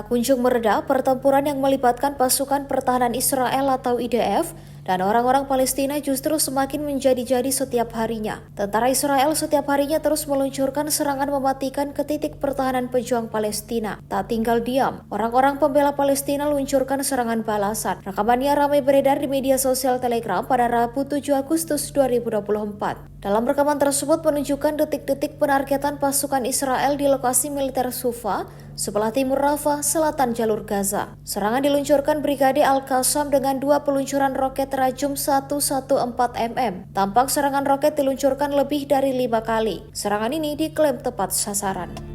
Tak kunjung mereda, pertempuran yang melibatkan pasukan pertahanan Israel atau IDF dan orang-orang Palestina justru semakin menjadi-jadi setiap harinya. Tentara Israel setiap harinya terus meluncurkan serangan mematikan ke titik pertahanan pejuang Palestina. Tak tinggal diam, orang-orang pembela Palestina luncurkan serangan balasan. Rekamannya ramai beredar di media sosial Telegram pada Rabu 7 Agustus 2024. Dalam rekaman tersebut menunjukkan detik-detik penargetan pasukan Israel di lokasi militer Sufa, sebelah timur Rafah, selatan jalur Gaza. Serangan diluncurkan Brigade Al-Qassam dengan 2 peluncuran roket rajum 114 mm. Tampak serangan roket diluncurkan lebih dari 5 kali. Serangan ini diklaim tepat sasaran.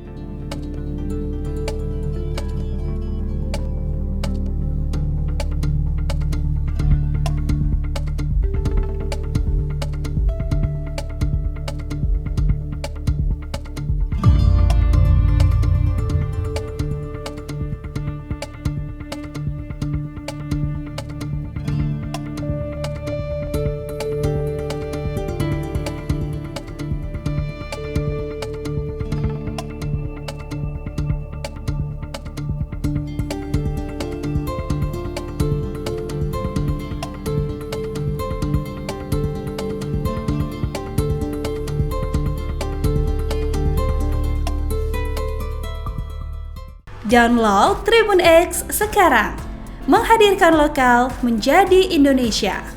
Download Tribun X sekarang, menghadirkan lokal menjadi Indonesia.